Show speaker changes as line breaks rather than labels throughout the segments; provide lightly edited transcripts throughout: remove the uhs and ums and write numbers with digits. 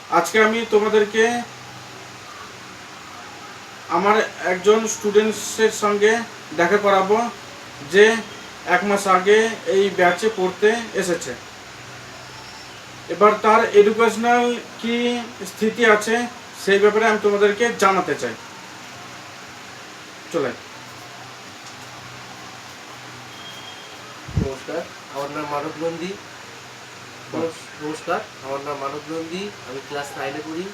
আজকে আমি তোমাদেরকে আমার একজন স্টুডেন্টসের সঙ্গে দেখা করাবো যে 1 মাস আগে এই ব্যাচে পড়তে এসেছে। এবার তার এডুকেশনাল কি স্থিতি আছে সেই ব্যাপারে আমি তোমাদেরকে জানাতে চাই। চলে।
নমস্কার, আমার নাম মানব নন্দী। নমস্কার, আমার নাম মানব নন্দী। আমি ক্লাস 9-এ পড়ি।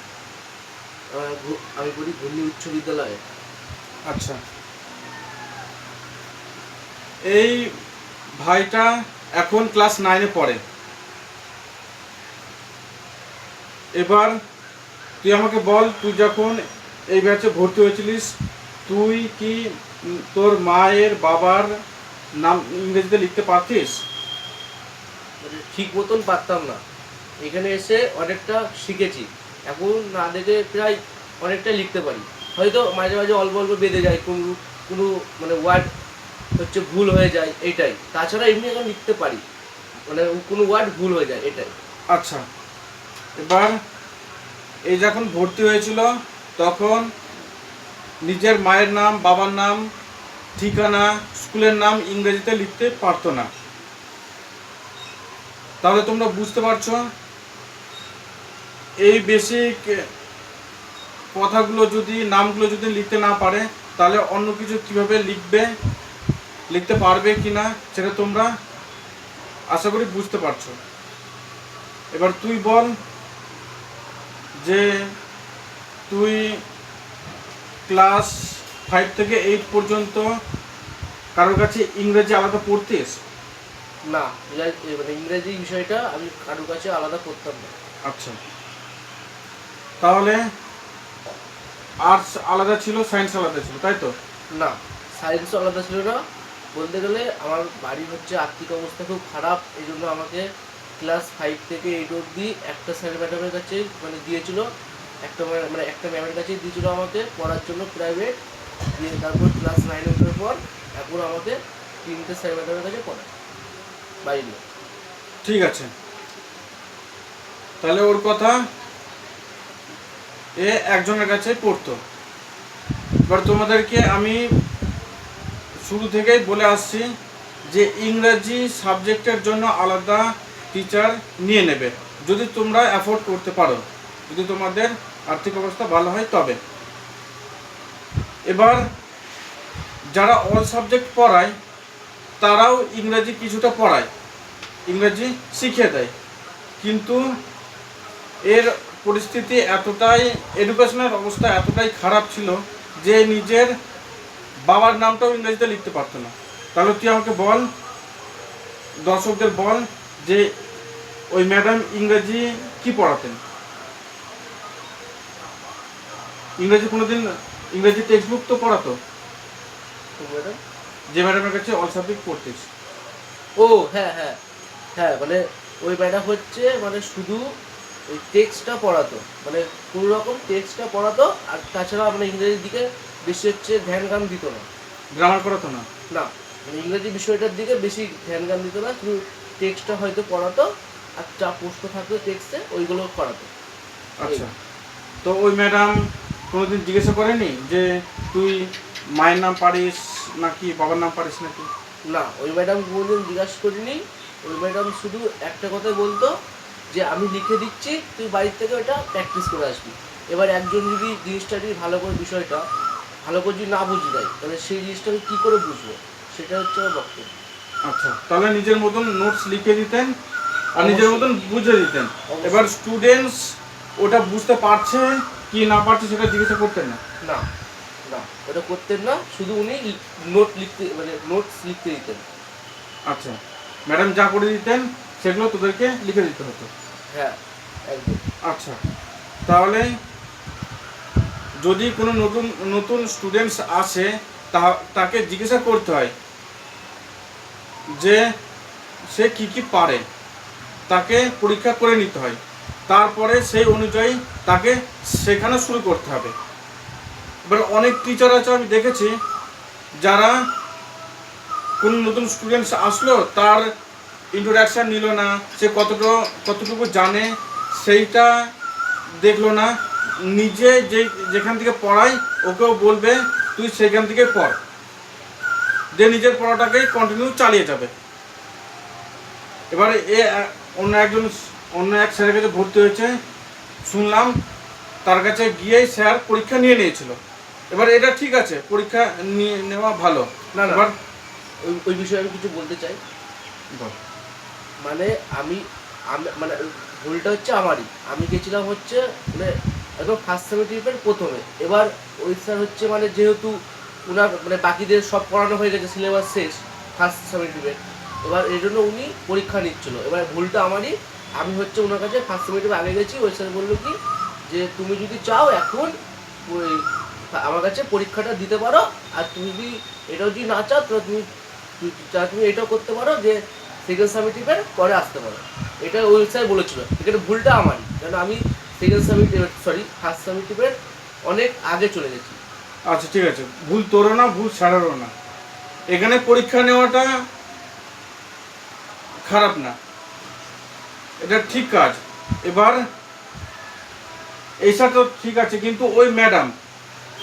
আমি পড়ি ঘূর্ণি উচ্চ বিদ্যালয়ে।
আচ্ছা, এই ভাইটা এখন ক্লাস 9-এ পড়ে। এবার তুই আমাকে বল, তুই যখন এই ব্যাচে ভর্তি হয়েছিলিস তুই কি তোর মায়ের বাবার নাম ইংরেজিতে লিখতে পারতিস?
মানে ঠিক মতন পারতাম না। এখানে এসে অনেকটা শিখেছি। এখন না দেখে প্রায় অনেকটাই লিখতে পারি। হয়তো মাঝে মাঝে অল্প অল্প বেঁধে যায়, কোনো মানে ওয়ার্ড হচ্ছে ভুল হয়ে যায়, এইটাই। তাছাড়া এমনি এখন লিখতে পারি, মানে কোনো ওয়ার্ড ভুল হয়ে যায়, এটাই।
আচ্ছা, এবার এই যখন ভর্তি হয়েছিল তখন নিজের মায়ের নাম, বাবার নাম, ঠিকানা, স্কুলের নাম ইংরেজিতে লিখতে পারতো না। তাহলে তোমরা বুঝতে পারছো এই বেসিক কথাগুলো যদি, নামগুলো যদি লিখতে না পারে তাহলে অন্য কিছু কিভাবে লিখতে পারবে কিনা সেটা তোমরা আশা করি বুঝতে পারছো। এবার তুই বল যে তুই ক্লাস 5 থেকে 8 পর্যন্ত কারোর কাছে ইংরেজি আলাদা পড়তিস?
না, মানে ইংরেজি বিষয়টা আমি কারোর কাছে আলাদা করতাম না।
আচ্ছা, তাহলে আর্টস আলাদা ছিল, সায়েন্স আলাদা ছিল, তাই তো?
না, সায়েন্সও আলাদা ছিল না। বলতে গেলে আমার বাড়ির হচ্ছে আর্থিক অবস্থা খুব খারাপ, এই জন্য আমাকে ক্লাস 5 থেকে 8 অবধি একটা স্যার ম্যাডামের কাছে মানে দিয়েছিল, একটা ম্যামের কাছেই দিয়েছিল আমাকে পড়ার জন্য প্রাইভেট। দিয়ে তারপর ক্লাস 9 ওঠার পর এখন আমাকে 3টে স্যার ম্যাডামের কাছে পড়ায় বাইরে।
ঠিক আছে, তাহলে ওর কথা এ একজনের কাছে পড়তো। এবার তোমাদেরকে আমি শুরু থেকেই বলে আসছি যে ইংরাজি সাবজেক্টের জন্য আলাদা টিচার নিয়ে নেবে যদি তোমরা অ্যাফোর্ড করতে পারো, যদি তোমাদের আর্থিক অবস্থা ভালো হয় তবে। এবার যারা অল সাবজেক্ট পড়ায় তারাও ইংরাজি কিছুটা পড়ায়, ইংরাজি শিখিয়ে দেয়, কিন্তু এর পরিস্থিতি এতটাই, এডুকেশনের অবস্থা এতটাই খারাপ ছিল যে নিজের বাবার নামটাও ইংরেজিতে লিখতে পারতো না। তাহলে তুই আমাকে বল, দর্শকদের বল যে ওই ম্যাডাম ইংরেজি কি পড়াতেন? ইংরেজি কোনোদিন ইংরেজি টেক্সট বুক তো পড়াতো?
তো ম্যাডাম,
যে ম্যাডামের কাছে অল সাবজেক্ট পড়তিস?
ও হ্যাঁ হ্যাঁ হ্যাঁ, মানে ওই ম্যাডাম হচ্ছে মানে শুধু ওই টেক্সটটা পড়াতো, মানে কোনো রকম টেক্সটটা পড়াতো, আর তাছাড়া মানে ইংরেজির দিকে বেশি হচ্ছে ধ্যান জ্ঞান দিত না।
গ্রামার করাতো না?
না, মানে ইংরেজি বিষয়টার দিকে বেশি ধ্যান জ্ঞান দিত না, শুধু টেক্সটটা হয়তো পড়াতো, আর যা প্রশ্ন থাকতো টেক্সটে ওইগুলো করাতো।
আচ্ছা, তো ওই ম্যাডাম কোনোদিন জিজ্ঞাসা করেনি যে তুই মায়ের নাম পারিস নাকি বাবার নাম পারিস নাকি?
না, ওই ম্যাডাম কোনোদিন জিজ্ঞাসা করিনি। ওই ম্যাডাম শুধু একটা কথাই বলতো যে আমি লিখে দিচ্ছি, তুই বাড়ির থেকে ওটা প্র্যাকটিস করে আসবি। এবার একজন যদি জিনিসটা যদি ভালো করে বিষয়টা ভালো করে যদি না বুঝে দেয়, তাহলে সেই জিনিসটা আমি কী করে বুঝবো, সেটা হচ্ছে আমার বক্তব্য।
আচ্ছা, তাহলে নিজের মতন নোটস লিখে দিতেন আর নিজের মতন বুঝে দিতেন।
অবশ্যই।
এবার স্টুডেন্টস ওটা বুঝতে পারছে কি না পারছে সেটা জিজ্ঞাসা করতেন না?
না না, ওটা করতেন না, শুধু উনি নোটস লিখতে দিতেন।
আচ্ছা, ম্যাডাম যা করে দিতেন সেগুলো তোদেরকে লিখে দিতে হতো?
হ্যাঁ, একদম।
আচ্ছা, তাহলে যদি কোনো নতুন নতুন স্টুডেন্টস আসে তাকে জিজ্ঞাসা করতে হয় যে সে কি কি পারে, তাকে পরীক্ষা করে নিতে হয়, তারপরে সেই অনুযায়ী তাকে শেখানো শুরু করতে হবে। এবার অনেক টিচার আছে আমি দেখেছি যারা কোন নতুন স্টুডেন্টস আসলো তার ইন্ট্রোডাকশান নিল না, সে কতটুকু জানে সেইটা দেখলো না, নিজে যেখান থেকে পড়াই ওকেও বলবে তুই সেখান থেকে পড়, যে নিজের পড়াটাকেই কন্টিনিউ চালিয়ে যাবে। এবারে অন্য এক স্যারের কাছে ভর্তি হয়েছে, শুনলাম তার কাছে গিয়েই স্যার পরীক্ষা নিয়ে নিয়েছিল। এবার এটা ঠিক আছে, পরীক্ষা নিয়ে নেওয়া ভালো।
না
এবার
ওই বিষয়ে আমি কিছু বলতে চাই। মানে আমি মানে ভুলটা হচ্ছে আমারই। আমি গেছিলাম হচ্ছে মানে একদম ফার্স্ট সেমিস্টারের প্রথমে। এবার ওই স্যার হচ্ছে মানে যেহেতু ওনার মানে বাকিদের সব পড়ানো হয়ে গেছে, সিলেবাস শেষ ফার্স্ট সেমিস্টারের, এবার এই জন্য উনি পরীক্ষা নিচ্ছিল। এবার ভুলটা আমারই। আমি হচ্ছে ওনার কাছে ফার্স্ট সেমিস্টারে আগে গেছি। ওই স্যার বললো কি যে তুমি যদি চাও এখন ওই আমার কাছে পরীক্ষাটা দিতে পারো, আর তুমি যদি এটাও যদি না চাও তো তুমি এটাও করতে পারো যে সেকেন্ড সামিটিভের পরে আসতে পারো। এটা ওই স্যার বলেছিল। এখানে ভুলটা আমারই, কারণ আমি সেকেন্ড সামিটিভ ফার্স্ট সামিটিভের অনেক আগে চলে গেছি।
আচ্ছা ঠিক আছে, ভুল তোরও না, ভুল ছাড়ারও না। এখানে পরীক্ষা নেওয়াটা খারাপ না, এটা ঠিক কাজ। এবার এইটা তো ঠিক আছে, কিন্তু ওই ম্যাডাম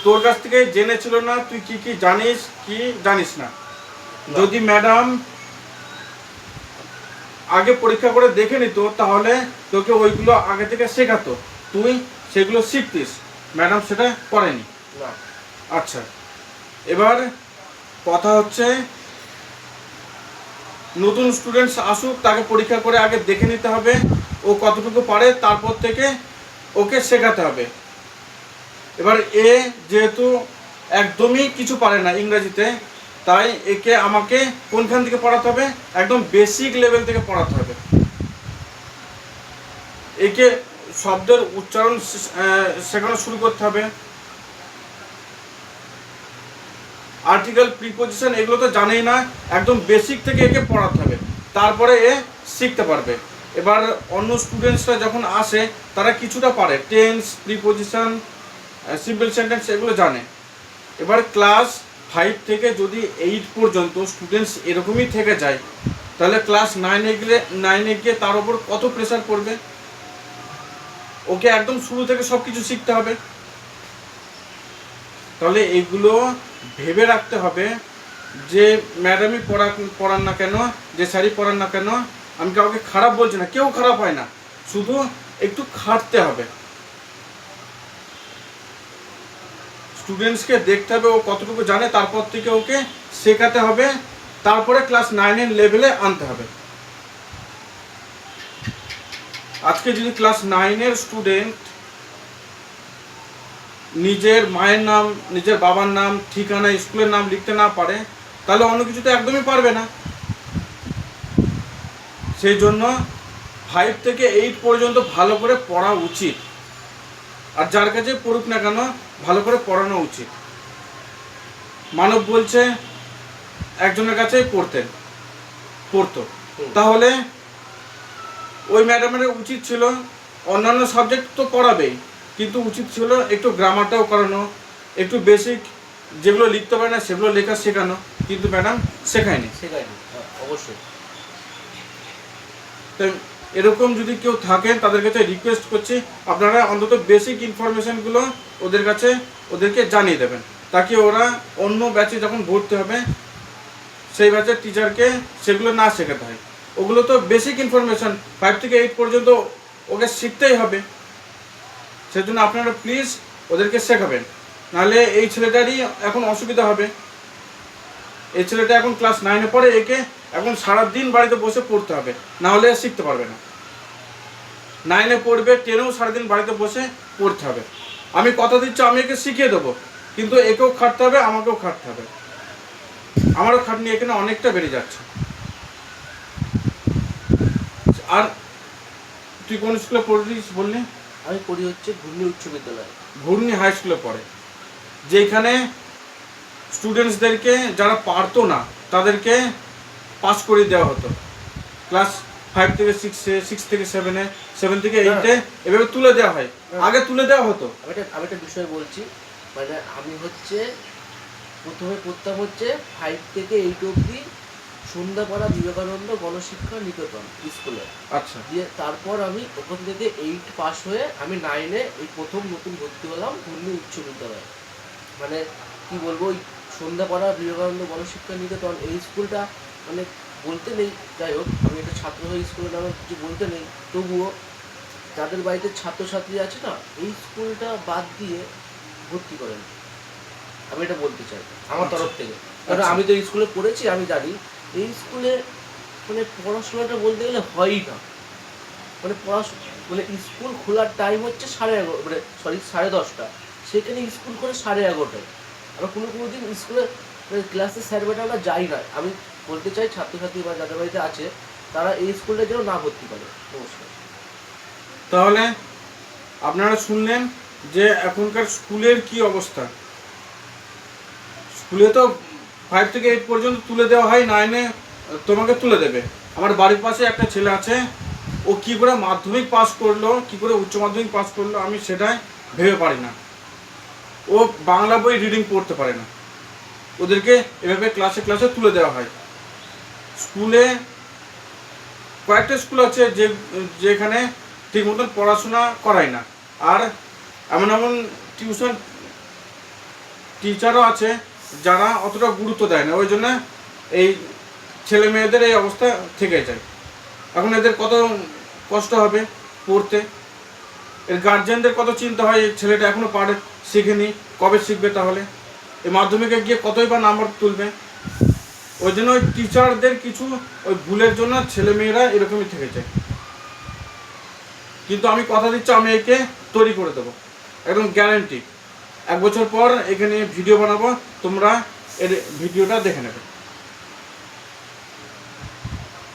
তোর কাছ থেকে জেনেছিল না তুই কি কি জানিস কি জানিস না। যদি ম্যাডাম আগে পরীক্ষা করে দেখে নিত তাহলে তোকে ওইগুলো আগে থেকে শেখাতো, তুই সেগুলো শিখতিস। ম্যাডাম সেটা করেনি।
না।
আচ্ছা, এবার কথা হচ্ছে নতুন স্টুডেন্টস আসুক, তাকে পরীক্ষা করে আগে দেখে নিতে হবে ও কতটুকু পারে, তারপর থেকে ওকে শেখাতে হবে। এবার যেহেতু একদমই কিছু পারে না ইংরেজিতে, তাই আমাকে কোনখান থেকে পড়াতে হবে, একদম বেসিক লেভেল থেকে পড়াতে হবে। একে শব্দের উচ্চারণ শেখানো শুরু করতে হবে। আর্টিকেল, প্রিপোজিশন এগুলো তো জানেই না, একদম বেসিক থেকে একে পড়াতে হবে, তারপরে শিখতে পারবে। এবার অন্য স্টুডেন্টসরা যখন আসে তারা কিছুটা পারে, টেন্স, প্রিপোজিশন, সিম্পল সেন্টেন্স এগুলো জানে। এবার ক্লাস 5 থেকে যদি 8 পর্যন্ত স্টুডেন্টস এরকমই থেকে যায়, তাহলে ক্লাস 9-এ গিয়ে তার উপর কত প্রেশার পড়বে। ওকে একদম শুরু থেকে সব কিছু শিখতে হবে। তাহলে এগুলো ভেবে রাখতে হবে যে ম্যাডামই পড়ান না কেন, যে স্যারই পড়ান না কেন, আমি কাউকে খারাপ বলছি না, কেউ খারাপ হয় না, শুধু একটু খাটতে হবে। স্টুডেন্টসকে দেখতে হবে ও কতটুকু জানে, তারপর থেকে ওকে শেখাতে হবে, তারপরে ক্লাস 9-এর লেভেলে আনতে হবে। আজকে যদি ক্লাস 9-এর স্টুডেন্ট নিজের মায়ের নাম, নিজের বাবার নাম, ঠিকানা, স্কুলের নাম লিখতে না পারে, তাহলে অন্য কিছু তো একদমই পারবে না। সেই জন্য 5 থেকে 8 পর্যন্ত ভালো করে পড়া উচিত, আর যার কাছে পড়ুক না কেন ভালো করে পড়ানো উচিত। মানব বলছে একজনের কাছেই পড়তো, তাহলে ওই ম্যাডামের উচিত ছিল অন্যান্য সাবজেক্ট তো পড়াবেই, কিন্তু উচিত ছিল একটু গ্রামারটাও করানো, একটু বেসিক যেগুলো লিখতে পারে না সেগুলো লেখা শেখানো, কিন্তু ম্যাডাম শেখায়নি।
অবশ্যই।
তো এরকম যদি কেউ থাকেন তাদের কাছে রিকোয়েস্ট করছি আপনারা অন্তত বেসিক ইনফরমেশনগুলো ওদেরকে জানিয়ে দেবেন, তাকে ওরা অন্য ব্যাচে যখন ভর্তি হবে সেই ব্যাচের টিচারকে সেগুলো না শেখাতে হয়। ওগুলো তো বেসিক ইনফরমেশন, 5 থেকে 8 পর্যন্ত ওকে শিখতেই হবে। সেজন্য আপনারা প্লিজ ওদেরকে শেখাবেন, নাহলে এই ছেলেটারই এখন অসুবিধা হবে। এই ছেলেটা এখন ক্লাস 9-এ পড়ে, একে এখন সারাদিন বাড়িতে বসে পড়তে হবে, না হলে শিখতে পারবে না। 9-এ পড়বে, 10-এও সারাদিন বাড়িতে বসে পড়তে হবে। আমি কথা দিচ্ছি আমি একে শিখিয়ে দেবো, কিন্তু একেও খাটতে হবে, আমাকেও খাটতে হবে। আমারও খাটনি এখানে অনেকটা বেড়ে যাচ্ছে। আর তুই কোন স্কুলে পড়িস বললি?
আমি পড়ি হচ্ছে ঘূর্ণি উচ্চ বিদ্যালয়।
ঘূর্ণি হাই স্কুলে পড়ে, যেখানে স্টুডেন্টসদেরকে যারা পারতো না তাদেরকে পাস করে দেওয়া হতো ক্লাস 5 থেকে 6-এ, 6 থেকে 7-এ, 7 থেকে 8-এ এভাবে তুলে দেওয়া হয়। আগে তুলে দেওয়া হতো।
আমি একটা বিষয় বলছি, মানে আমি হচ্ছে প্রথমে পড়তাম হচ্ছে 5 থেকে 8 অবধি সন্ধ্যাপাড়া বিবেকানন্দ গণশিক্ষা নিকেতন স্কুলে।
আচ্ছা
দিয়ে তারপর আমি ওখান থেকে 8 পাস হয়ে আমি 9-এ এই প্রথম নতুন ভর্তি হলাম ঘূর্ণি উচ্চ বিদ্যালয়ে। মানে কি বলবো, ওই সন্ধ্যাপাড়া বিবেকানন্দ গণশিক্ষা নিকেতন এই স্কুলটা মানে বলতে নেই, যাই হোক আমি একটা ছাত্র হয়ে স্কুলের নামে কিছু বলতে নেই, তবুও যাদের বাড়িতে ছাত্রছাত্রী আছে না, এই স্কুলটা বাদ দিয়ে ভর্তি করেন, আমি এটা বলতে চাই আমার
আচ্ছা।
তরফ থেকে। কারণ
আচ্ছা।
আমি তো এই স্কুলে পড়েছি, আমি জানি এই স্কুলে মানে পড়াশোনাটা বলতে গেলে হয়ই না। মানে মানে স্কুল খোলার টাইম হচ্ছে 11:30, মানে সরি 10:30, সেখানে স্কুল করে 11:30। আমরা কোনো দিন স্কুলে মানে ক্লাসে স্যার ম্যাডামরা যাই না। আমি বলতে চাই ছাত্রছাত্রী বা যাদের বাড়িতে আছে তারা এই স্কুলটা যেন না ভর্তি করে। নমস্কার।
তাহলে আপনারা শুনলেন যে এখনকার স্কুলের কি অবস্থা। স্কুলে তো 5 থেকে 8 পর্যন্ত তুলে দেওয়া হয়, 9-এ তোমাকে তুলে দেবে। আমার বাড়ির পাশে একটা ছেলে আছে, ও কি করে মাধ্যমিক পাস করলো, কি করে উচ্চ মাধ্যমিক পাস করলো আমি সেটাই ভেবে পারি না। ও বাংলা বই রিডিং পড়তে পারে না, ওদেরকে এভাবে ক্লাসে ক্লাসে তুলে দেওয়া হয়। স্কুলে কয়েকটা স্কুল আছে যেখানে ঠিক মতন পড়াশোনা করায় না, আর এমন এমন টিউশন টিচারও আছে যারা অতটা গুরুত্ব দেয় না, ওই জন্য এই ছেলে মেয়েদের এই অবস্থা থেকে যায়। এখন এদের কত কষ্ট হবে পড়তে, এর গার্জেনদের কত চিন্তা হয় এই ছেলেটা এখনও পারে শিখেনি, কবে শিখবে, তাহলে এই মাধ্যমিকে গিয়ে কতই বা নাম্বার তুলবে। ওই জন্য ওই টিচারদের কিছু ওই ভুলের জন্য ছেলে মেয়েরা এরকমই থেকে যায়। কিন্তু আমি কথা দিচ্ছি আমি একে তৈরি করে দেবো, একদম গ্যারান্টি। 1 বছর পর এখানে ভিডিও বানাবো, তোমরা এর ভিডিওটা দেখে নেবে।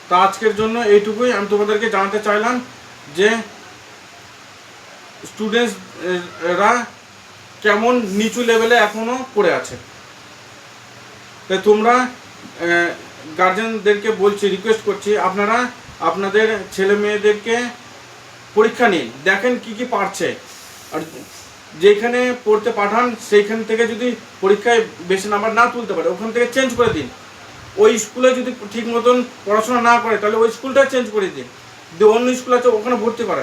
তা আজকের জন্য এইটুকুই আমি তোমাদেরকে জানাতে চাইলাম যে স্টুডেন্টসরা কেমন নিচু লেভেলে এখনও পড়ে আছে। তাই তোমরা গার্জেনদেরকে বলছি, রিকোয়েস্ট করছি, আপনারা আপনাদের ছেলে মেয়েদেরকে পরীক্ষা নিন, দেখেন কি কি পারছে। আর যেখানে পড়তে পাঠান সেইখান থেকে যদি পরীক্ষায় বেশি নাম্বার না তুলতে পারে ওখান থেকে চেঞ্জ করে দিন। ওই স্কুলে যদি ঠিক মতন পড়াশোনা না করে তাহলে ওই স্কুলটা চেঞ্জ করে দিন, অন্য স্কুল আছে ওখানে ভর্তি করেন।